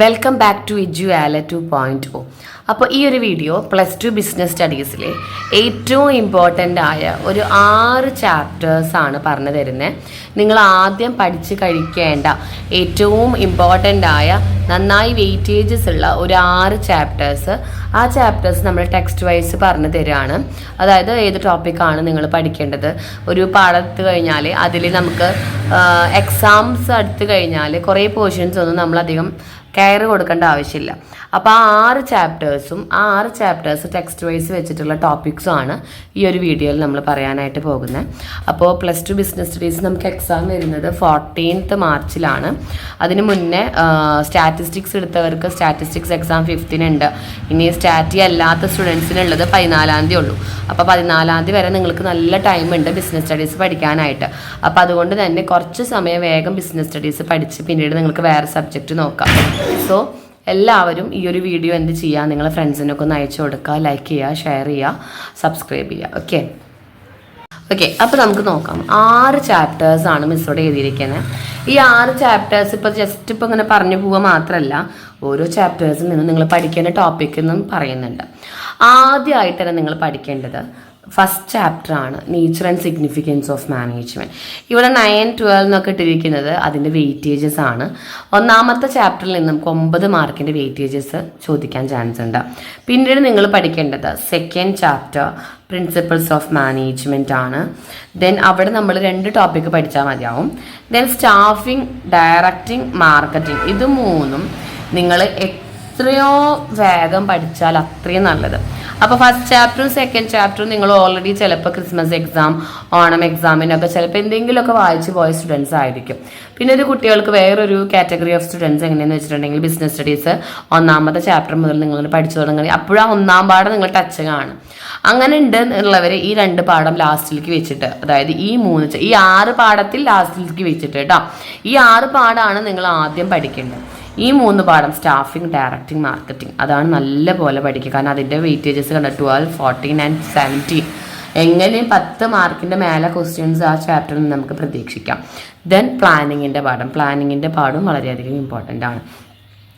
Welcome back to എഡ്യൂആല 2.0. അപ്പോൾ ഈ ഒരു വീഡിയോ +2 ബിസിനസ് സ്റ്റഡീസിലെ ഏറ്റവും ഇമ്പോർട്ടൻ്റ് ആയ ഒരു 6 ചാപ്റ്റേഴ്സാണ് പറഞ്ഞു തരുന്നത്. നിങ്ങൾ ആദ്യം പഠിച്ച് കഴിക്കേണ്ട ഏറ്റവും ഇമ്പോർട്ടൻ്റ് ആയ നന്നായി വെയിറ്റേജസ് ഉള്ള ഒരു 6 ചാപ്റ്റേഴ്സ്. ആ ചാപ്റ്റേഴ്സ് നമ്മൾ ടെക്സ്റ്റ് വൈസ് പറഞ്ഞു തരികയാണ്. അതായത് ഏത് ടോപ്പിക്കാണ് നിങ്ങൾ പഠിക്കേണ്ടത്. ഒരു പാഠം എടുത്തു കഴിഞ്ഞാൽ അതിൽ നമുക്ക് എക്സാംസ് എടുത്തു കഴിഞ്ഞാൽ കുറേ പോർഷൻസ് ഒന്നും നമ്മളധികം കെയർ കൊടുക്കേണ്ട ആവശ്യമില്ല. അപ്പോൾ ആ 6 ചാപ്റ്റേഴ്സ് ടെക്സ്റ്റ് വൈസ് വെച്ചിട്ടുള്ള ടോപ്പിക്സും ആണ് ഈ ഒരു വീഡിയോയിൽ നമ്മൾ പറയാനായിട്ട് പോകുന്നത്. അപ്പോൾ +2 ബിസിനസ് സ്റ്റഡീസ് നമുക്ക് എക്സാം വരുന്നത് 14th മാർച്ചിലാണ്. അതിന് മുന്നേ സ്റ്റാറ്റിസ്റ്റിക്സ് എടുത്തവർക്ക് സ്റ്റാറ്റിസ്റ്റിക്സ് എക്സാം 5th ഉണ്ട്. ഇനി സ്റ്റാറ്റി അല്ലാത്ത സ്റ്റുഡൻസിനുള്ളത് 14th ഉള്ളൂ. അപ്പോൾ 14th വരെ നിങ്ങൾക്ക് നല്ല ടൈം ഉണ്ട് ബിസിനസ് സ്റ്റഡീസ് പഠിക്കാനായിട്ട്. അപ്പോൾ അതുകൊണ്ട് തന്നെ കുറച്ച് സമയം വേഗം ബിസിനസ് സ്റ്റഡീസ് പഠിച്ച് പിന്നീട് നിങ്ങൾക്ക് വേറെ സബ്ജക്റ്റ് നോക്കാം. സോ എല്ലാവരും ഈ ഒരു വീഡിയോ എന്ത് ചെയ്യുക, നിങ്ങളെ ഫ്രണ്ട്സിനൊക്കെ ഒന്ന് അയച്ചു കൊടുക്കുക, ലൈക്ക് ചെയ്യുക, ഷെയർ ചെയ്യുക, സബ്സ്ക്രൈബ് ചെയ്യുക. ഓക്കെ അപ്പോൾ നമുക്ക് നോക്കാം. 6 ചാപ്റ്റേഴ്സാണ് മിസ്സോടെ എഴുതിയിരിക്കുന്നത്. ഈ 6 ചാപ്റ്റേഴ്സ് ഇപ്പോൾ ജസ്റ്റ് ഇപ്പോൾ ഇങ്ങനെ പറഞ്ഞു പോവുക മാത്രമല്ല, ഓരോ ചാപ്റ്റേഴ്സിൽ നിന്നും നിങ്ങൾ പഠിക്കേണ്ട ടോപ്പിക് എന്നും പറയുന്നുണ്ട്. ആദ്യമായിട്ട് തന്നെ നിങ്ങൾ പഠിക്കേണ്ടത് ഫസ്റ്റ് ചാപ്റ്റർ ആണ്, nature and significance of management. ഇവിടെ 9, 12 എന്നൊക്കെ ഇട്ടിരിക്കുന്നത് അതിൻ്റെ വെയിറ്റേജസ് ആണ്. ഒന്നാമത്തെ ചാപ്റ്ററിൽ നിന്ന് നമുക്ക് 9 മാർക്കിൻ്റെ വെയിറ്റേജസ് ചോദിക്കാൻ ചാൻസ് ഉണ്ട്. പിന്നീട് നിങ്ങൾ പഠിക്കേണ്ടത് second chapter principles of management ആണ്. ദെൻ അവിടെ നമ്മൾ 2 ടോപ്പിക്ക് പഠിച്ചാൽ മതിയാവും. ദെൻ സ്റ്റാഫിംഗ്, ഡയറക്റ്റിംഗ്, മാർക്കറ്റിംഗ്, ഇത് 3ഉം നിങ്ങൾ എത്രയോ വേഗം പഠിച്ചാൽ അത്രയും നല്ലത്. അപ്പോൾ ഫസ്റ്റ് ചാപ്റ്ററും സെക്കൻഡ് ചാപ്റ്ററും നിങ്ങൾ ഓൾറെഡി ചിലപ്പോൾ ക്രിസ്മസ് എക്സാം, ഓണം എക്സാമിനൊക്കെ ചിലപ്പോൾ എന്തെങ്കിലുമൊക്കെ വായിച്ച് പോയ സ്റ്റുഡൻസ് ആയിരിക്കും. പിന്നെ ഒരു കുട്ടികൾക്ക് വേറൊരു കാറ്റഗറി ഓഫ് സ്റ്റുഡൻസ് എങ്ങനെയെന്ന് വെച്ചിട്ടുണ്ടെങ്കിൽ ബിസിനസ് സ്റ്റഡീസ് ഒന്നാമത്തെ ചാപ്റ്റർ മുതൽ നിങ്ങൾ പഠിച്ചു തുടങ്ങി. അപ്പോഴാ 1ാം പാഠം നിങ്ങൾ ടച്ച് കാണും. അങ്ങനെ ഉണ്ട് എന്നുള്ളവർ ഈ 2 പാഠം ലാസ്റ്റിലേക്ക് വെച്ചിട്ട്, അതായത് ഈ 6 പാഠത്തിൽ ലാസ്റ്റിലേക്ക് വെച്ചിട്ട് കേട്ടോ, ഈ 6 പാഠമാണ് നിങ്ങൾ ആദ്യം പഠിക്കേണ്ടത്. ഈ 3 പാഠം സ്റ്റാഫിംഗ്, ഡയറക്റ്റിംഗ്, മാർക്കറ്റിംഗ് അതാണ് നല്ല പോലെ പഠിക്കുക. കാരണം അതിൻ്റെ വെയിറ്റേജസ് കണ്ട 12, 14 ആൻഡ് 17 എങ്ങനെ 10 മാർക്കിൻ്റെ മേലെ ക്വസ്റ്റ്യൻസ് ആ ചാപ്റ്ററിൽ നിന്ന് നമുക്ക് പ്രതീക്ഷിക്കാം. ദെൻ പ്ലാനിങ്ങിൻ്റെ പാഠം വളരെയധികം ഇമ്പോർട്ടൻ്റ് ആണ്.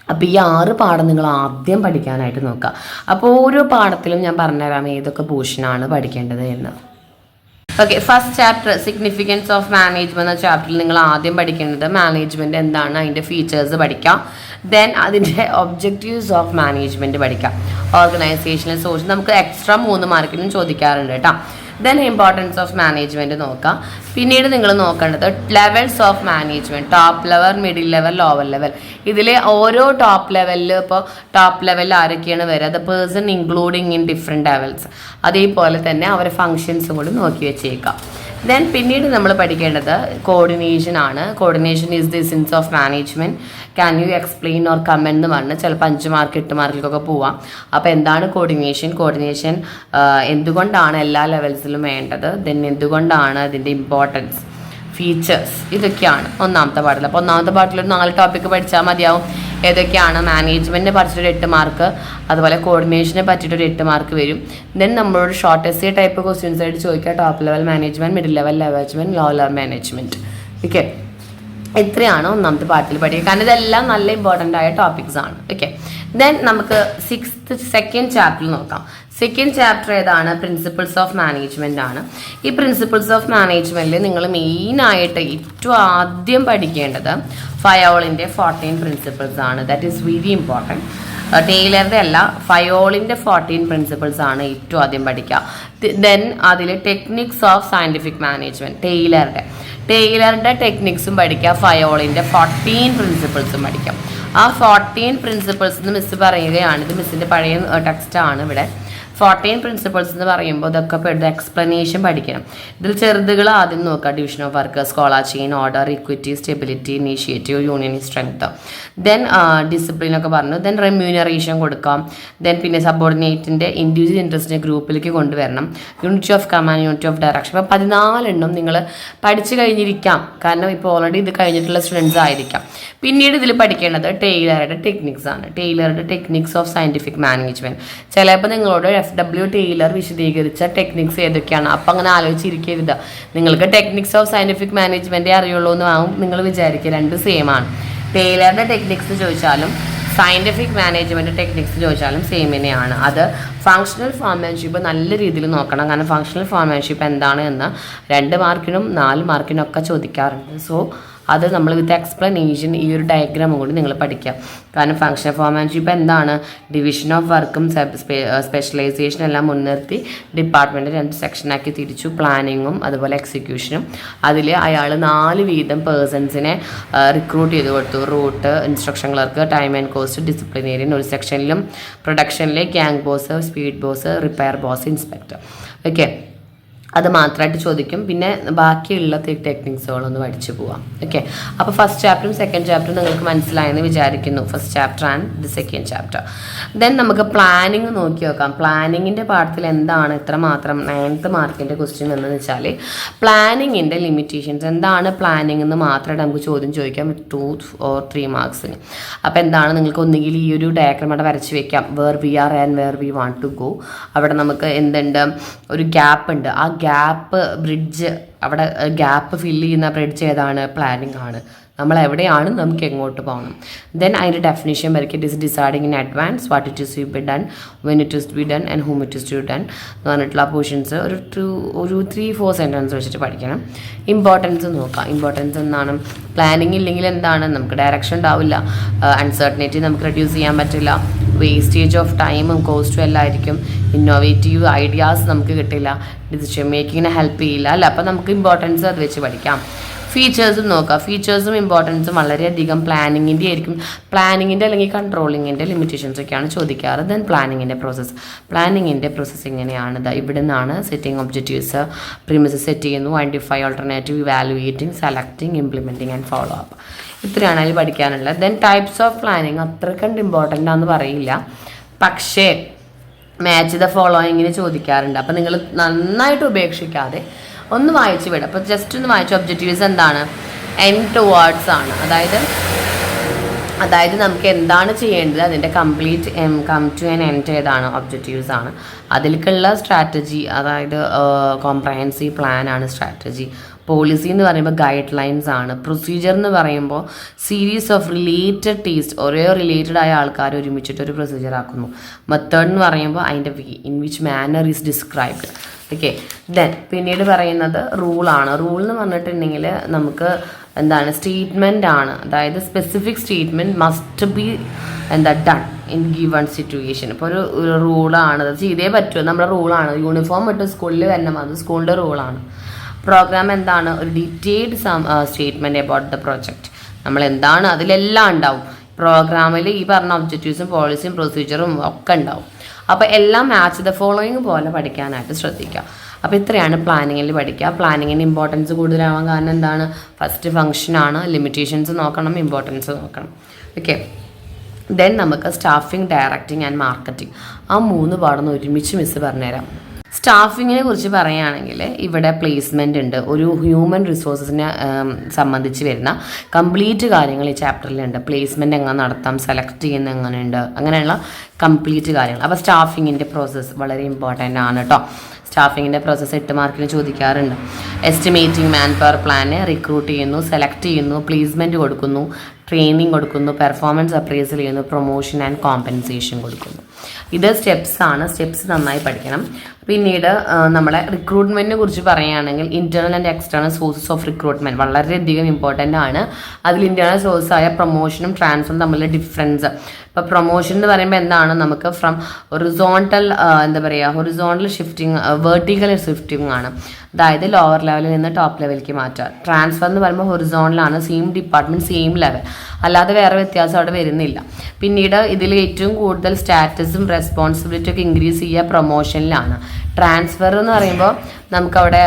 അപ്പോൾ ഈ 6 പാഠം നിങ്ങൾ ആദ്യം പഠിക്കാനായിട്ട് നോക്കുക. അപ്പോൾ ഓരോ പാഠത്തിലും ഞാൻ പറഞ്ഞുതരാം ഏതൊക്കെ പോർഷനാണ് പഠിക്കേണ്ടത് എന്ന്. Okay, first chapter significance of management എന്ന ചാപ്റ്ററിൽ നിങ്ങൾ ആദ്യം പഠിക്കേണ്ടത് മാനേജ്മെന്റ് എന്താണ്, അതിൻ്റെ ഫീച്ചേഴ്സ് പഠിക്കാം. ദെൻ അതിൻ്റെ ഒബ്ജക്റ്റീവ്സ് ഓഫ് മാനേജ്മെന്റ് പഠിക്കാം. ഓർഗനൈസേഷണൽ സോഴ്സ് നമുക്ക് എക്സ്ട്രാ 3 മാർക്കിനും ചോദിക്കാറുണ്ട് കേട്ടോ. ദെൻ ഇമ്പോർട്ടൻസ് ഓഫ് മാനേജ്മെന്റ് നോക്കാം. പിന്നീട് നിങ്ങൾ നോക്കേണ്ടത് levels of management, top level, middle level, lower level. ഇതിൽ ഓരോ ടോപ്പ് ലെവലിൽ ഇപ്പോൾ ടോപ്പ് ലെവലിൽ ആരൊക്കെയാണ് വരിക, the person including in different levels, അതേപോലെ തന്നെ അവരുടെ ഫങ്ഷൻസും കൂടി നോക്കി വെച്ചേക്കാം. ദെൻ പിന്നീട് നമ്മൾ പഠിക്കേണ്ടത് കോർഡിനേഷൻ ആണ്. Coordination is the essence of management. Can you explain or comment എന്ന് പറഞ്ഞ് ചിലപ്പോൾ 5 മാർക്ക് 8 മാർക്കിലൊക്കെ പോവാം. അപ്പോൾ എന്താണ് കോർഡിനേഷൻ എന്തുകൊണ്ടാണ് എല്ലാ ലെവൽസിലും വേണ്ടത്, ദെൻ എന്തുകൊണ്ടാണ് അതിൻ്റെ ഇമ്പോർട്ടൻസ്, ഫീച്ചേഴ്സ്, ഇതൊക്കെയാണ് ഒന്നാമത്തെ പാഠത്തിൽ. അപ്പോൾ ഒന്നാമത്തെ പാഠത്തിൽ ഒരു 4 ടോപ്പിക്ക് പഠിച്ചാൽ മതിയാവും. ഏതൊക്കെയാണ് മാനേജ്മെൻറ്റിനെ പറ്റിയിട്ടൊരു 8 മാർക്ക്, അതുപോലെ കോർഡിനേഷനെ പറ്റിയിട്ടൊരു 8 മാർക്ക് വരും. ദെൻ നമ്മളോട് ഷോർട്ട് എസ്സേ ടൈപ്പ് ക്വസ്റ്റ്യൻസ് ആയിട്ട് ചോദിക്കുക, top level management, middle level management, low level management. Okay, ഇത്രയാണ് ഒന്നാമത്തെ പാഠത്തിൽ പഠിക്കുക. കാരണം ഇതെല്ലാം നല്ല ഇമ്പോർട്ടൻ്റ് ആയ ടോപ്പിക്സ് ആണ്. ഓക്കെ, ദെൻ നമുക്ക് സെക്കൻഡ് ചാപ്റ്ററിൽ നോക്കാം. സെക്കൻഡ് ചാപ്റ്റർ ഏതാണ്, പ്രിൻസിപ്പിൾസ് ഓഫ് മാനേജ്മെൻ്റ് ആണ്. ഈ പ്രിൻസിപ്പിൾസ് ഓഫ് മാനേജ്മെൻറ്റിൽ നിങ്ങൾ മെയിനായിട്ട് ഏറ്റവും ആദ്യം പഠിക്കേണ്ടത് ഫയോളിൻ്റെ 14 പ്രിൻസിപ്പിൾസ് ആണ്. That is very important. ടെയ്ലറുടെ അല്ല, ഫയോളിൻ്റെ 14 പ്രിൻസിപ്പിൾസ് ആണ് ഏറ്റവും ആദ്യം പഠിക്കുക. ദെൻ അതിൽ ടെക്നിക്സ് ഓഫ് സയൻറ്റിഫിക് മാനേജ്മെൻറ്റ്, ടെയ്ലറുടെ ടെക്നിക്സും പഠിക്കുക, ഫയോളിൻ്റെ 14 പ്രിൻസിപ്പിൾസും പഠിക്കാം. ആ 14 പ്രിൻസിപ്പിൾസ് എന്ന് മിസ് പറയുകയാണ്. ഇത് മിസ്സിൻ്റെ പഴയ ടെക്സ്റ്റാണ് ഇവിടെ. 14 പ്രിൻസിപ്പിൾസ് എന്ന് പറയുമ്പോൾ ഇതൊക്കെ എക്സ്പ്ലനേഷൻ പഠിക്കണം. ഇതിൽ ചെറുതുകൾ ആദ്യം നോക്കുക, division of work, scholar chain, order, equity, stability, initiative, union strength, then discipline ഒക്കെ പറഞ്ഞു. ദെൻ റെമ്യൂണറേഷൻ കൊടുക്കാം. ദെൻ പിന്നെ സബോർഡിനേറ്റിൻ്റെ ഇൻഡിവിജ്വൽ ഇൻട്രസ്റ്റിനെ ഗ്രൂപ്പിലേക്ക് കൊണ്ടുവരണം. Unity of command, unity of direction. അപ്പോൾ 14 നിങ്ങൾ പഠിച്ചു കഴിഞ്ഞിരിക്കാം. കാരണം ഇപ്പോൾ ഓൾറെഡി ഇത് കഴിഞ്ഞിട്ടുള്ള സ്റ്റുഡൻസ് ആയിരിക്കാം. പിന്നീട് ഇതിൽ പഠിക്കേണ്ടത് ടെയ്ലറുടെ ടെക്നിക്സ് ആണ്. ടെയ്ലറുടെ ടെക്നിക്സ് ഓഫ് സയൻറ്റിഫിക് മാനേജ്മെൻറ്റ്. ചിലപ്പോൾ നിങ്ങളോട് FW ടൈലർ വിശദീകരിച്ച ടെക്നിക്സ് ഏതൊക്കെയാണ്. അപ്പം അങ്ങനെ ആലോചിച്ചിരിക്കരുത്. നിങ്ങൾക്ക് ടെക്നിക്സ് ഓഫ് സയൻറ്റിഫിക് മാനേജ്മെൻറ്റേ അറിയുള്ളൂ എന്ന് ആവും നിങ്ങൾ വിചാരിക്കുക. 2 സെയിം ആണ്. ടൈലറുടെ ടെക്നിക്സ് ചോദിച്ചാലും സയൻറ്റിഫിക് മാനേജ്മെൻറ്റ് ടെക്നിക്സ് ചോദിച്ചാലും സെയിം തന്നെയാണ്. അത് ഫങ്ഷണൽ ഫോർമാൻഷിപ്പ് നല്ല രീതിയിൽ നോക്കണം. കാരണം ഫങ്ഷണൽ ഫോർമാൻഷിപ്പ് എന്താണ് എന്ന് 2 മാർക്കിനും 4 മാർക്കിനും ഒക്കെ ചോദിക്കാറുണ്ട്. സോ അത് നമ്മൾ വിത്ത് എക്സ്പ്ലനേഷൻ ഈ ഒരു ഡയഗ്രാമും കൂടി നിങ്ങൾ പഠിക്കാം. കാരണം ഫങ്ഷണൽ ഫോർമാൻഷിപ്പ് എന്താണ്, ഡിവിഷൻ ഓഫ് വർക്കും സ്പെഷ്യലൈസേഷൻ എല്ലാം മുൻനിർത്തി ഡിപ്പാർട്ട്മെൻറ്റ് 2 സെക്ഷനാക്കി തിരിച്ചു. പ്ലാനിങ്ങും അതുപോലെ എക്സിക്യൂഷനും. അതിൽ അയാൾ 4 വീതം പേഴ്സൺസിനെ റിക്രൂട്ട് ചെയ്ത് കൊടുത്തു. Route, instruction clerk, time and cost, disciplinarian. ഒരു സെക്ഷനിലും പ്രൊഡക്ഷനിലെ gang boss, speed boss, repair boss, inspector. Okay, അത് മാത്രമായിട്ട് ചോദിക്കും. പിന്നെ ബാക്കിയുള്ള ടെക്നിക്സുകളൊന്ന് പഠിച്ചു പോവാം. ഓക്കെ, അപ്പോൾ ഫസ്റ്റ് ചാപ്റ്ററും സെക്കൻഡ് ചാപ്റ്ററും നിങ്ങൾക്ക് മനസ്സിലായെന്ന് വിചാരിക്കുന്നു. First chapter and the second chapter. Then നമുക്ക് പ്ലാനിങ് നോക്കി നോക്കാം. പ്ലാനിങ്ങിൻ്റെ പാഠത്തിൽ എന്താണ് ഇത്രമാത്രം 9th മാർക്കിൻ്റെ ക്വസ്റ്റ്യൻ എന്ന് വെച്ചാൽ പ്ലാനിങ്ങിൻ്റെ ലിമിറ്റേഷൻസ് എന്താണ്, പ്ലാനിങ് എന്ന് മാത്രമായിട്ട് നമുക്ക് ചോദ്യം ചോദിക്കാം 2 or 3 മാർക്സിന്. അപ്പോൾ എന്താണ്, നിങ്ങൾക്ക് ഒന്നുകിൽ ഈ ഒരു ഡയഗ്രം അവിടെ വരച്ച് വെക്കാം. Where we are and where we want to go. അവിടെ നമുക്ക് എന്തുണ്ട്, ഒരു ഗ്യാപ്പ് ഉണ്ട്. ആ ഗ്യാപ്പ് ബ്രിഡ്ജ്, അവിടെ ഗ്യാപ്പ് ഫില്ല് ചെയ്യുന്ന ബ്രിഡ്ജ് ഏതാണ്, പ്ലാനിങ് ആണ്. നമ്മൾ എവിടെയാണ്, നമുക്ക് എങ്ങോട്ട് പോകണം. ദെൻ അതിൻ്റെ ഡെഫിനിഷൻ വരയ്ക്കുക. It is deciding in advance what it is to be done, when it is to be done and whom it is to done എന്ന് പറഞ്ഞിട്ടുള്ള പോർഷൻസ് ഒരു 3-4 സെൻറ്റൻസ് വെച്ചിട്ട് പഠിക്കണം. ഇമ്പോർട്ടൻസ് നോക്കാം. ഇമ്പോർട്ടൻസ് എന്താണ്, പ്ലാനിങ് ഇല്ലെങ്കിൽ എന്താണ്, നമുക്ക് ഡയറക്ഷൻ ഉണ്ടാവില്ല, അൺസർട്ടനിറ്റി നമുക്ക് റെഡ്യൂസ് ചെയ്യാൻ പറ്റില്ല, വേസ്റ്റേജ് ഓഫ് ടൈമും കോസ്റ്റും എല്ലാം ആയിരിക്കും, ഇന്നോവേറ്റീവ് ഐഡിയാസ് നമുക്ക് കിട്ടില്ല, ഡിസിഷൻ മേക്കിങ്ങിനെ ഹെൽപ്പ് ചെയ്യില്ല അല്ല. അപ്പോൾ നമുക്ക് ഇമ്പോർട്ടൻസ് അത് വെച്ച് പഠിക്കാം. ഫീച്ചേഴ്സും നോക്കാം. ഫീച്ചേഴ്സും ഇമ്പോർട്ടൻസും വളരെയധികം പ്ലാനിങ്ങിൻ്റെ ആയിരിക്കും. പ്ലാനിങ്ങിൻ്റെ അല്ലെങ്കിൽ കൺട്രോളിങ്ങിൻ്റെ ലിമിറ്റേഷൻസ് ഒക്കെയാണ് ചോദിക്കാറ്. ദെൻ പ്ലാനിങ്ങിൻ്റെ പ്രോസസ്സ് എങ്ങനെയാണ്, ഇവിടെ നിന്നാണ് സെറ്റിംഗ് ഒബ്ജക്റ്റീവ്സ്, പ്രിമിസസ് സെറ്റ് ചെയ്യുന്നു, identify alternative, evaluating, selecting, implementing and follow up. ഇത്രയാണ് അതിൽ പഠിക്കാനുള്ളത്. ദെൻ ടൈപ്സ് ഓഫ് പ്ലാനിങ് അത്രക്കണ്ട് ഇമ്പോർട്ടൻ്റ് ആണെന്ന് പറയില്ല, പക്ഷേ മാച്ച് ദ ഫോളോയിങ്ങിന് ചോദിക്കാറുണ്ട്. അപ്പോൾ നിങ്ങൾ നന്നായിട്ട് ഉപേക്ഷിക്കാതെ ഒന്ന് വായിച്ച് വിടാം. അപ്പോൾ ജസ്റ്റ് ഒന്ന് വായിച്ച ഒബ്ജക്റ്റീവ്സ് എന്താണ്, എൻഡ് ടുവേർഡ്സ് ആണ്. അതായത് നമുക്ക് എന്താണ് ചെയ്യേണ്ടത്, അതിൻ്റെ complete come to an end ഏതാണ്, ഒബ്ജക്റ്റീവ്സ് ആണ്. അതിലേക്കുള്ള സ്ട്രാറ്റജി, അതായത് കോംപ്രഹെൻസീവ് പ്ലാൻ ആണ് സ്ട്രാറ്റജി. പോളിസി എന്ന് പറയുമ്പോൾ ഗൈഡ് ലൈൻസ് ആണ്. പ്രൊസീജിയർ എന്ന് പറയുമ്പോൾ സീരീസ് ഓഫ് റിലേറ്റഡ് ടേസ്റ്റ്, ഒരേ റിലേറ്റഡ് ആയ ആൾക്കാർ ഒരുമിച്ചിട്ട് ഒരു പ്രൊസീജിയർ ആക്കുന്നു. മെത്തേഡ് എന്ന് പറയുമ്പോൾ അതിൻ്റെ way in which manner is described. Okay, then പിന്നീട് പറയുന്നത് റൂളാണ്. റൂൾ എന്ന് പറഞ്ഞിട്ടുണ്ടെങ്കിൽ നമുക്ക് എന്താണ്, സ്റ്റേറ്റ്മെൻ്റ് ആണ്. അതായത് specific statement must be done in given situation. ഇപ്പോൾ ഒരു റൂളാണ്, അത് ചെയ്തേ പറ്റുമോ, നമ്മുടെ റൂളാണ്. യൂണിഫോം ഇട്ട് സ്കൂളിൽ വരണം, അത് സ്കൂളിൻ്റെ റൂളാണ്. പ്രോഗ്രാം എന്താണ്, ഒരു detailed statement about the project. നമ്മൾ എന്താണ് അതിലെല്ലാം ഉണ്ടാവും. പ്രോഗ്രാമിൽ ഈ പറഞ്ഞ ഒബ്ജക്റ്റീവ്സും പോളിസിയും പ്രൊസീജിയറും ഒക്കെ ഉണ്ടാവും. അപ്പോൾ എല്ലാം മാച്ച് ദ ഫോളോയിങ് പോലെ പഠിക്കാനായിട്ട് ശ്രദ്ധിക്കുക. അപ്പോൾ ഇത്രയാണ് പ്ലാനിങ്ങിൽ പഠിക്കുക. പ്ലാനിങ്ങിന് ഇമ്പോർട്ടൻസ് കൂടുതലാവാൻ കാരണം എന്താണ്, ഫസ്റ്റ് ഫംഗ്ഷനാണ്, ലിമിറ്റേഷൻസ് നോക്കണം, ഇമ്പോർട്ടൻസ് നോക്കണം. ഓക്കെ, ദെൻ നമുക്ക് സ്റ്റാഫിംഗ്, ഡയറക്റ്റിംഗ് ആൻഡ് മാർക്കറ്റിംഗ്, ആ 3 പാടൊന്ന് ഒരുമിച്ച് മിസ് പറഞ്ഞുതരാം. സ്റ്റാഫിങ്ങിനെ കുറിച്ച് പറയുകയാണെങ്കിൽ ഇവിടെ പ്ലേസ്മെൻ്റ് ഉണ്ട്. ഒരു ഹ്യൂമൻ റിസോഴ്സസിനെ സംബന്ധിച്ച് വരുന്ന കംപ്ലീറ്റ് കാര്യങ്ങൾ ഈ ചാപ്റ്ററിലുണ്ട്. പ്ലേസ്മെൻറ്റ് എങ്ങനെ നടത്താം, സെലക്ട് ചെയ്യുന്ന എങ്ങനെയുണ്ട്, അങ്ങനെയുള്ള കംപ്ലീറ്റ് കാര്യങ്ങൾ. അപ്പോൾ സ്റ്റാഫിങ്ങിൻ്റെ പ്രോസസ്സ് വളരെ ഇമ്പോർട്ടൻ്റ് ആണ് കേട്ടോ. സ്റ്റാഫിങ്ങിൻ്റെ പ്രോസസ്സ് 8 മാർക്കിന് ചോദിക്കാറുണ്ട്. Estimating man power plan, recruit ചെയ്യുന്നു, സെലക്ട് ചെയ്യുന്നു, പ്ലേസ്മെൻറ്റ് കൊടുക്കുന്നു, ട്രെയിനിങ് കൊടുക്കുന്നു, പെർഫോമൻസ് അപ്രൈസൽ ചെയ്യുന്നു, പ്രൊമോഷൻ ആൻഡ് കോമ്പൻസേഷൻ കൊടുക്കുന്നു. ഇത് സ്റ്റെപ്സ് നന്നായി പഠിക്കണം. പിന്നീട് നമ്മളെ റിക്രൂട്ട്മെൻറ്റിനെ കുറിച്ച് പറയുകയാണെങ്കിൽ internal and external sources of recruitment വളരെയധികം ഇമ്പോർട്ടൻ്റ് ആണ്. അതിൽ ഇൻറ്റേർണൽ സോഴ്സായ പ്രൊമോഷനും ട്രാൻസ്ഫറും തമ്മിലുള്ള ഡിഫറൻസ്. ഇപ്പോൾ പ്രൊമോഷൻ എന്ന് പറയുമ്പോൾ എന്താണ്, നമുക്ക് from horizontal horizontal shifting, vertical shifting ആണ്. അതായത് ലോവർ ലെവലിൽ നിന്ന് ടോപ്പ് ലെവലിലേക്ക് മാറ്റുക. ട്രാൻസ്ഫർ എന്ന് പറയുമ്പോൾ ഹൊറിസോണ്ടലാണ്, സെയിം ഡിപ്പാർട്ട്മെൻറ്റ് സെയിം ലെവൽ, അല്ലാതെ വേറെ വ്യത്യാസം അവിടെ വരുന്നില്ല. പിന്നീട് ഇതിൽ ഏറ്റവും കൂടുതൽ സ്റ്റാറ്റസും റെസ്പോൺസിബിലിറ്റി ഒക്കെ ഇൻക്രീസ് ചെയ്യുക പ്രൊമോഷനിലാണ്. ട്രാൻസ്ഫർ എന്ന് പറയുമ്പോൾ നമുക്കവിടെ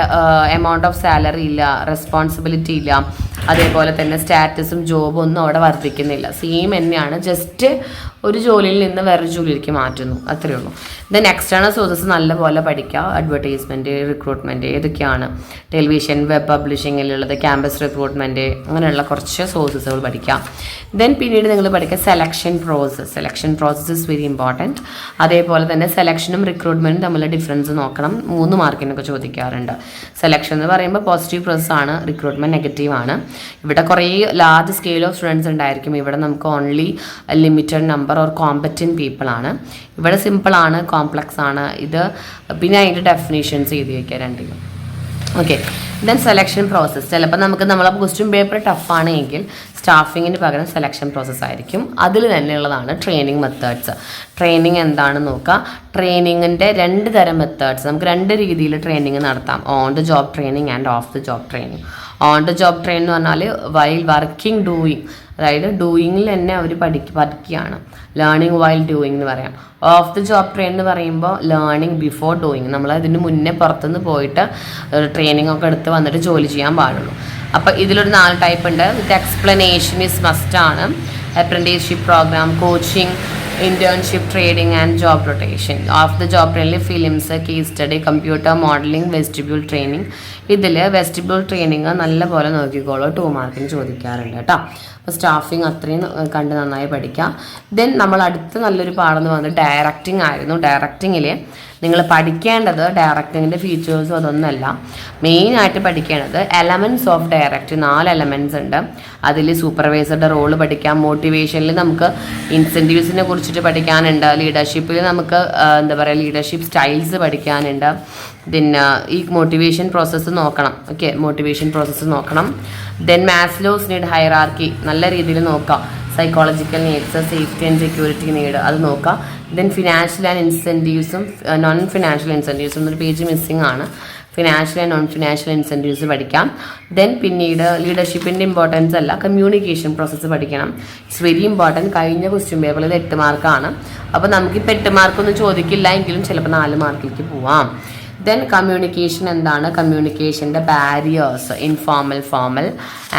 എമൗണ്ട് ഓഫ് സാലറി ഇല്ല, റെസ്പോൺസിബിലിറ്റി ഇല്ല, അതേപോലെ തന്നെ സ്റ്റാറ്റസും ജോബും ഒന്നും അവിടെ വർദ്ധിക്കുന്നില്ല, സെയിം തന്നെയാണ്, ജസ്റ്റ് ഒരു ജോലിയിൽ നിന്ന് വേറൊരു ജോലിയിലേക്ക് മാറ്റുന്നു, അത്രയേ ഉള്ളൂ. ദെൻ എക്സ്റ്റേണൽ സോഴ്സസ് നല്ലപോലെ പഠിക്കുക. അഡ്വർടൈസ്മെൻറ്റ്, റിക്രൂട്ട്മെൻറ്റ് ഏതൊക്കെയാണ്, ടെലിവിഷൻ, വെബ് പബ്ലിഷിങ്ങിലുള്ളത്, ക്യാമ്പസ് റിക്രൂട്ട്മെൻറ്റ്, അങ്ങനെയുള്ള കുറച്ച് സോഴ്സസുകൾ പഠിക്കാം. ദെൻ പിന്നീട് നിങ്ങൾ പഠിക്കുക selection process is very important. അതേപോലെ തന്നെ സെലക്ഷനും റിക്രൂട്ട്മെൻറ്റും തമ്മിലുള്ള ഡിഫറൻസ് നോക്കണം. 3 മാർക്കിനൊക്കെ ചോദിക്കാറുണ്ട്. സെലക്ഷൻ എന്ന് പറയുമ്പോൾ പോസിറ്റീവ് പ്രോസസ് ആണ്, റിക്രൂട്ട്മെൻറ്റ് നെഗറ്റീവ് ആണ്. ഇവിടെ കുറേ ലാർജ് സ്കെയിൽ ഓഫ് സ്റ്റുഡൻസ് ഉണ്ടായിരിക്കും. ഇവിടെ നമുക്ക് only limited number or competent people ആണ്. ഇവിടെ സിമ്പിൾ ആണ്, കോംപ്ലക്സ് ആണ്. ഇത് പിന്നെ അതിൻ്റെ ഡെഫിനേഷൻസ് എഴുതി വയ്ക്കുക രണ്ടിലും. Okay, then selection process. ചിലപ്പോൾ നമ്മളെ ക്വസ്റ്റ്യൻ പേപ്പർ ടഫാണ് എങ്കിൽ സ്റ്റാഫിങ്ങിന് പകരം സെലക്ഷൻ പ്രോസസ്സ് ആയിരിക്കും. അതിൽ തന്നെയുള്ളതാണ് ട്രെയിനിങ് മെത്തേഡ്സ്. ട്രെയിനിങ് എന്താണെന്ന് നോക്കുക. ട്രെയിനിങ്ങിൻ്റെ 2 തരം മെത്തേഡ്സ്, നമുക്ക് 2 രീതിയിൽ ട്രെയിനിങ് നടത്താം. On the job training and of the job training. On the job training എന്ന് പറഞ്ഞാൽ വൈൽ വർക്കിംഗ് ഡൂയിങ്, അതായത് ഡൂയിങ്ങിൽ തന്നെ അവർ പഠിക്കുകയാണ്. ലേണിംഗ് വൈൽ ഡൂയിങ് എന്ന് പറയാം. ഓഫ് ദ ജോബ് ട്രെയിൻ എന്ന് പറയുമ്പോൾ ലേണിംഗ് ബിഫോർ ഡൂയിങ്. നമ്മൾ അതിന് മുന്നേ പുറത്തുനിന്ന് പോയിട്ട് ട്രെയിനിങ് ഒക്കെ എടുത്ത് വന്നിട്ട് ജോലി ചെയ്യാൻ പാടുള്ളൂ. അപ്പോൾ ഇതിലൊരു 4 ടൈപ്പ് ഉണ്ട്. വിത്ത് എക്സ്പ്ലനേഷൻ ഇസ് മസ്റ്റ് ആണ്. Apprenticeship programme, coaching, internship, trading and job rotation. Off the job ട്രെയിനിൽ films, case study, computer modelling, vestibule training. ഇതിൽ വെസ്റ്റിബ്യൂൾ ട്രെയിനിങ് നല്ല പോലെ നോക്കിക്കോളൂ, 2 മാർക്കിന് ചോദിക്കാറുണ്ട് കേട്ടോ. അപ്പോൾ സ്റ്റാഫിങ് അത്രയും കണ്ട് നന്നായി പഠിക്കാം. ദെൻ നമ്മൾ അടുത്ത നല്ലൊരു പാഠം വന്നത് ഡയറക്റ്റിംഗ് ആയിരുന്നു. ഡയറക്റ്റിങ്ങിൽ നിങ്ങൾ പഠിക്കേണ്ടത് ഡയറക്റ്റിങ്ങിൻ്റെ ഫീച്ചേഴ്സും അതൊന്നുമല്ല. മെയിനായിട്ട് പഠിക്കേണ്ടത് എലമെൻറ്റ്സ് ഓഫ് ഡയറക്റ്റ്. 4 എലമെൻറ്റ്സ് ഉണ്ട്. അതിൽ സൂപ്പർവൈസറുടെ റോള് പഠിക്കാം. മോട്ടിവേഷനിൽ നമുക്ക് ഇൻസെൻറ്റീവ്സിനെ കുറിച്ചിട്ട് പഠിക്കാനുണ്ട്. ലീഡർഷിപ്പിൽ നമുക്ക് ലീഡർഷിപ്പ് സ്റ്റൈൽസ് പഠിക്കാനുണ്ട്. പിന്നെ ഈ മോട്ടിവേഷൻ പ്രോസസ്സ് നോക്കണം. ഓക്കെ, മോട്ടിവേഷൻ പ്രോസസ്സ് നോക്കണം. ദെൻ മാസ്ലോസ് നീഡ് ഹൈറാർക്കി നല്ല രീതിയിൽ നോക്കാം. Psychological needs, safety and security need അത് നോക്കാം. ദെൻ ഫിനാൻഷ്യൽ ആൻഡ് ഇൻസെൻറ്റീവ്സും നോൺ ഫിനാൻഷ്യൽ ഇൻസെൻറ്റീവ്സും എന്നൊരു പേജ് മിസ്സിംഗ് ആണ്. Financial and non financial incentives പഠിക്കാം. ദെൻ പിന്നീട് ലീഡർഷിപ്പിൻ്റെ ഇമ്പോർട്ടൻസ് അല്ല, കമ്മ്യൂണിക്കേഷൻ പ്രോസസ്സ് പഠിക്കണം. It's very important. കഴിഞ്ഞ ക്വസ്റ്റ്യൻ പേപ്പറിൽ ഇത് 8 മാർക്കാണ്. അപ്പോൾ നമുക്കിപ്പോൾ 8 മാർക്കൊന്നും ചോദിക്കില്ല എങ്കിലും ചിലപ്പോൾ 4 മാർക്കിലേക്ക് പോവാം. ദെൻ കമ്മ്യൂണിക്കേഷൻ എന്താണ്? കമ്മ്യൂണിക്കേഷൻ്റെ barriers, informal, formal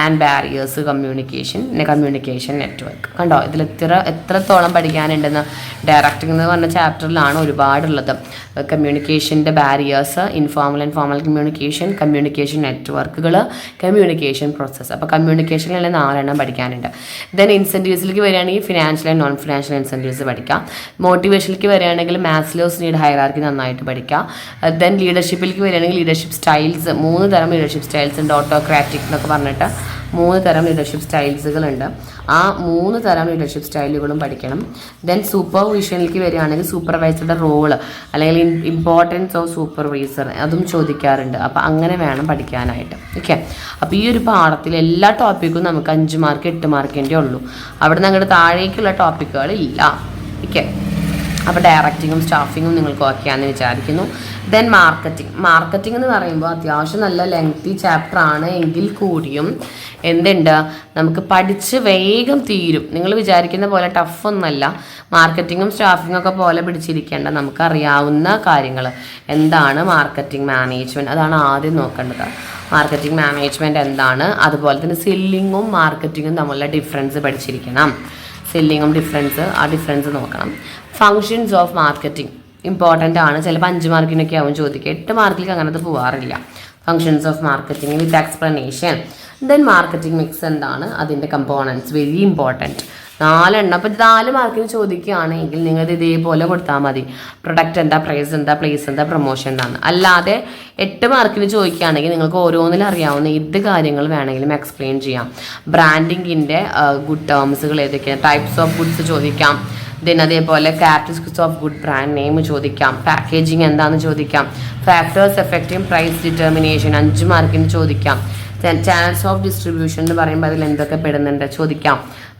and barriers communication, പിന്നെ കമ്മ്യൂണിക്കേഷൻ നെറ്റ്വർക്ക്. കണ്ടോ, ഇതിൽ എത്രത്തോളം പഠിക്കാനുണ്ടെന്ന്. ഡയറക്റ്റിംഗ് എന്ന് പറഞ്ഞ ചാപ്റ്ററിലാണ് ഒരുപാടുള്ളത്. കമ്മ്യൂണിക്കേഷൻ്റെ barriers, informal and formal communication, communication നെറ്റ്വർക്കുകൾ, കമ്മ്യൂണിക്കേഷൻ പ്രോസസ്സ്. അപ്പോൾ കമ്മ്യൂണിക്കേഷനിൽ 4 എണ്ണം പഠിക്കാനുണ്ട്. ദെൻ ഇൻസെൻറ്റീവ്സിലേക്ക് വരികയാണെങ്കിൽ financial and non financial incentives പഠിക്കാം. മോട്ടിവേഷനിലേക്ക് വരികയാണെങ്കിൽ മാസ്ലോസ് നീഡ് ഹൈറാർക്കി നന്നായിട്ട് പഠിക്കാം. ദെൻ ലീഡർഷിപ്പിലേക്ക് വരികയാണെങ്കിൽ ലീഡർഷിപ്പ് സ്റ്റൈൽസ്, 3 തരം ലീഡർഷിപ്പ് സ്റ്റൈൽസ് ഉണ്ട്. ഓട്ടോക്രാറ്റിക് എന്നൊക്കെ പറഞ്ഞിട്ട് 3 തരം ലീഡർഷിപ്പ് സ്റ്റൈൽസുകളുണ്ട്. ആ 3 തരം ലീഡർഷിപ്പ് സ്റ്റൈലുകളും പഠിക്കണം. ദെൻ സൂപ്പർവിഷനിലേക്ക് വരികയാണെങ്കിൽ സൂപ്പർവൈസറുടെ റോള് അല്ലെങ്കിൽ ഇമ്പോർട്ടൻസ് ഓഫ് സൂപ്പർവൈസർ അതും ചോദിക്കാറുണ്ട്. അപ്പോൾ അങ്ങനെ വേണം പഠിക്കാനായിട്ട്. ഓക്കെ, അപ്പോൾ ഈ ഒരു പാഠത്തിൽ എല്ലാ ടോപ്പിക്കും നമുക്ക് 5 മാർക്ക് 8 മാർക്കിൻ്റെ ഉള്ളൂ. അവിടെ നിന്ന് അങ്ങോട്ട് താഴേക്കുള്ള ടോപ്പിക്കുകൾ ഇല്ല. ഓക്കെ, അപ്പോൾ ഡയറക്റ്റിങ്ങും സ്റ്റാഫിങ്ങും നിങ്ങൾക്ക് ഓക്കെ ആണെന്ന് വിചാരിക്കുന്നു. ദെൻ മാർക്കറ്റിംഗ് എന്ന് പറയുമ്പോൾ അത്യാവശ്യം നല്ല ലെങ്തി ചാപ്റ്റർ ആണ് എങ്കിൽ കൂടിയും എന്തുണ്ട്, നമുക്ക് പഠിച്ച് വേഗം തീരും. നിങ്ങൾ വിചാരിക്കുന്ന പോലെ ടഫൊന്നുമല്ല. മാർക്കറ്റിങ്ങും സ്റ്റാഫിങ്ങും ഒക്കെ പോലെ പിടിച്ചിരിക്കേണ്ട നമുക്കറിയാവുന്ന കാര്യങ്ങൾ. എന്താണ് മാർക്കറ്റിംഗ് മാനേജ്മെൻറ്റ്, അതാണ് ആദ്യം നോക്കേണ്ടത്. മാർക്കറ്റിംഗ് മാനേജ്മെൻറ്റ് എന്താണ്, അതുപോലെ തന്നെ സെല്ലിങ്ങും മാർക്കറ്റിങ്ങും തമ്മിലുള്ള ഡിഫറൻസ് പഠിച്ചിരിക്കണം. സെല്ലിങ്ങും ആ ഡിഫറൻസ് നോക്കണം. ഫങ്ഷൻസ് ഓഫ് മാർക്കറ്റിംഗ് ഇമ്പോർട്ടൻ്റ് ആണ്. ചിലപ്പോൾ 5 മാർക്കിനൊക്കെ ആവും ചോദിക്കുക. 8 മാർക്കിലേക്ക് അങ്ങനത്തെ പോകാറില്ല. Functions of marketing with explanation. Then marketing mix എന്താണ്, അതിൻ്റെ കമ്പോണൻസ് വെരി ഇമ്പോർട്ടൻറ്റ്. 4 എണ്ണം. അപ്പോൾ 4 മാർക്കിന് ചോദിക്കുകയാണെങ്കിൽ നിങ്ങൾ ഇതേപോലെ കൊടുത്താൽ മതി. പ്രൊഡക്റ്റ് എന്താ, പ്രൈസ് എന്താ, പ്ലേസ് എന്താ, പ്രൊമോഷൻ എന്താണ്. അല്ലാതെ 8 മാർക്കിന് ചോദിക്കുകയാണെങ്കിൽ നിങ്ങൾക്ക് ഓരോന്നിലും അറിയാവുന്ന ഇത് കാര്യങ്ങൾ വേണമെങ്കിലും എക്സ്പ്ലെയിൻ ചെയ്യാം. ബ്രാൻഡിങ്ങിൻ്റെ ഗുഡ് ടേംസുകൾ ഏതൊക്കെയാണ്, ടൈപ്സ് ഓഫ് ഗുഡ്സ് ചോദിക്കാം. ദെൻ അതേപോലെ characteristics of good brand name ചോദിക്കാം. പാക്കേജിങ് എന്താണെന്ന് ചോദിക്കാം. ഫാക്ടേഴ്സ് എഫക്റ്റിംഗ് പ്രൈസ് ഡിറ്റർമിനേഷൻ 5 മാർക്കിന് ചോദിക്കാം. ദെൻ ചാനൽസ് ഓഫ് ഡിസ്ട്രിബ്യൂഷൻ എന്ന് പറയുമ്പോൾ അതിൽ എന്തൊക്കെ പെടുന്നുണ്ട് ചോദിക്കാം.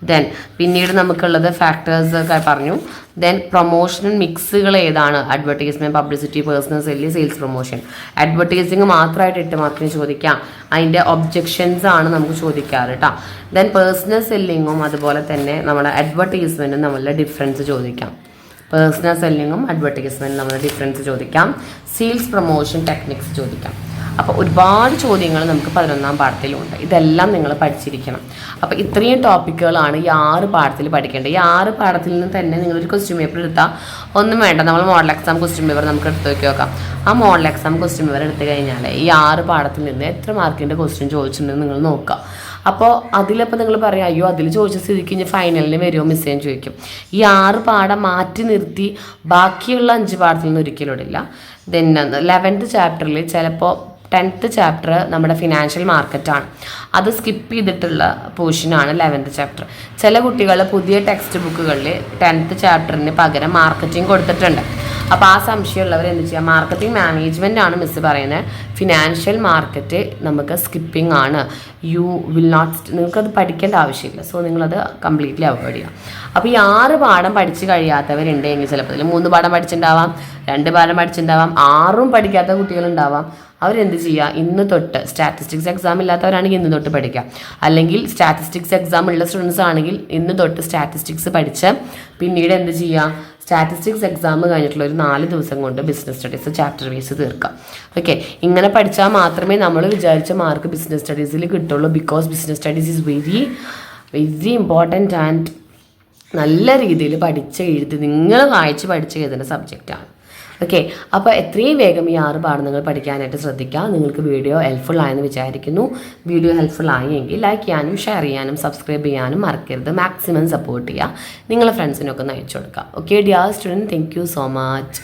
ദെൻ പിന്നീട് നമുക്കുള്ളത് ഫാക്ടേഴ്സ് ഒക്കെ പറഞ്ഞു. ദെൻ പ്രൊമോഷൻ മിക്സുകൾ ഏതാണ്, advertisement, publicity, personal sell, sales promotion. Advertising മാത്രമായിട്ട് 8 മാർക്കിന് ചോദിക്കാം. അതിൻ്റെ ഒബ്ജെക്ഷൻസ് ആണ് നമുക്ക് ചോദിക്കാറ് കേട്ടോ. ദെൻ പേഴ്സണൽ സെല്ലിങ്ങും അതുപോലെ തന്നെ നമ്മുടെ അഡ്വർടൈസ്മെൻറ്റും തമ്മിലുള്ള ഡിഫറൻസ് ചോദിക്കാം. പേഴ്സണൽ സെല്ലിങ്ങും അഡ്വർടൈസ്മെൻറ്റും തമ്മിലുള്ള ഡിഫറൻസ് ചോദിക്കാം. സെയിൽസ് പ്രൊമോഷൻ ടെക്നിക്സ് ചോദിക്കാം. അപ്പോൾ ഒരുപാട് ചോദ്യങ്ങൾ നമുക്ക് 11ാം പാഠത്തിലുണ്ട്. ഇതെല്ലാം നിങ്ങൾ പഠിച്ചിരിക്കണം. അപ്പോൾ ഇത്രയും ടോപ്പിക്കുകളാണ് ഈ 6 പാഠത്തിൽ പഠിക്കേണ്ടത്. ഈ 6 പാഠത്തിൽ നിന്ന് തന്നെ നിങ്ങളൊരു ക്വസ്റ്റ്യൻ പേപ്പർ എടുത്താൽ ഒന്നും വേണ്ട, നമ്മൾ മോഡൽ എക്സാം ക്വസ്റ്റ്യൻ പേപ്പർ നമുക്ക് എടുത്ത് നോക്കാം. ആ മോഡൽ എക്സാം ക്വസ്റ്റ്യൻ പേപ്പർ എടുത്തു കഴിഞ്ഞാൽ ഈ 6 പാഠത്തിൽ നിന്ന് എത്ര മാർക്കിൻ്റെ ക്വസ്റ്റ്യൻ ചോദിച്ചിട്ടുണ്ടെന്ന് നിങ്ങൾ നോക്കുക. അപ്പോൾ അതിലപ്പോൾ നിങ്ങൾ പറയാം അയ്യോ അതിൽ ചോദിച്ച സ്ഥിതിക്ക് ഇനി ഫൈനലിന് വരുമോ മിസ്സേന്ന് ചോദിക്കും. ഈ 6 പാഠം മാറ്റി നിർത്തി ബാക്കിയുള്ള 5 പാഠത്തിൽ നിന്ന് ഒരിക്കലും ഇടില്ല. ദെൻ 11th ചാപ്റ്ററിൽ ചിലപ്പോൾ 10th ചാപ്റ്റർ നമ്മുടെ ഫിനാൻഷ്യൽ മാർക്കറ്റാണ്, അത് സ്കിപ്പ് ചെയ്തിട്ടുള്ള പോർഷനാണ് 11th ചാപ്റ്റർ. ചില കുട്ടികൾ പുതിയ ടെക്സ്റ്റ് ബുക്കുകളിൽ 10th ചാപ്റ്ററിന് പകരം മാർക്കറ്റിംഗ് കൊടുത്തിട്ടുണ്ട്. അപ്പോൾ ആ സംശയമുള്ളവർ എന്ത് ചെയ്യുക, മാർക്കറ്റിംഗ് മാനേജ്മെൻ്റ് ആണ് മിസ്സ് പറയുന്നത്, ഫിനാൻഷ്യൽ മാർക്കറ്റ് നമുക്ക് സ്കിപ്പിംഗ് ആണ്, യു വിൽ നോട്ട്, നിങ്ങൾക്കത് പഠിക്കേണ്ട ആവശ്യമില്ല. സോ നിങ്ങളത് കംപ്ലീറ്റ്ലി അവോയ്ഡ് ചെയ്യുക. അപ്പോൾ ഈ 6 പാഠം പഠിച്ച് കഴിയാത്തവരുണ്ടെങ്കിൽ ചിലപ്പോൾ 3 പാഠം പഠിച്ചിട്ടുണ്ടാവാം, 2 പാഠം പഠിച്ചിട്ടുണ്ടാവാം, 6ഉം പഠിക്കാത്ത കുട്ടികളുണ്ടാവാം. അവരെന്ത് ചെയ്യുക, ഇന്ന് തൊട്ട് സ്റ്റാറ്റിസ്റ്റിക്സ് എക്സാം ഇല്ലാത്തവരാണെങ്കിൽ ഇന്ന് തൊട്ട് പഠിക്കുക, അല്ലെങ്കിൽ സ്റ്റാറ്റിസ്റ്റിക്സ് എക്സാം ഉള്ള സ്റ്റുഡൻസ് ആണെങ്കിൽ ഇന്ന് തൊട്ട് സ്റ്റാറ്റിസ്റ്റിക്സ് പഠിച്ച് പിന്നീട് എന്ത് ചെയ്യുക, സ്റ്റാറ്റിസ്റ്റിക്സ് എക്സാം കഴിഞ്ഞിട്ടുള്ള ഒരു 4 ദിവസം കൊണ്ട് ബിസിനസ് സ്റ്റഡീസ് ചാപ്റ്റർ വൈസ് തീർക്കാം. ഓക്കെ, ഇങ്ങനെ പഠിച്ചാൽ മാത്രമേ നമ്മൾ വിചാരിച്ച മാർക്ക് ബിസിനസ് സ്റ്റഡീസിൽ കിട്ടുള്ളൂ. Because business studies is very very important and നല്ല രീതിയിൽ പഠിച്ച് എഴുതി നിങ്ങൾ വായിച്ച് പഠിച്ച് എഴുതുന്ന സബ്ജക്റ്റാണ്. ഓക്കെ, അപ്പോൾ എത്രയും വേഗം ഈ 6 പാഠം നിങ്ങൾ പഠിക്കാനായിട്ട് ശ്രദ്ധിക്കുക. നിങ്ങൾക്ക് വീഡിയോ ഹെൽപ്ഫുൾ ആയെന്ന് വിചാരിക്കുന്നു. വീഡിയോ ഹെൽപ്ഫുൾ ആയെങ്കിൽ ലൈക്ക് ചെയ്യാനും ഷെയർ ചെയ്യാനും സബ്സ്ക്രൈബ് ചെയ്യാനും മറക്കരുത്. മാക്സിമം സപ്പോർട്ട് ചെയ്യുക, നിങ്ങളുടെ ഫ്രണ്ട്സിനൊക്കെ ഒന്ന് അയച്ചു കൊടുക്കുക. Okay dear student, thank you so much.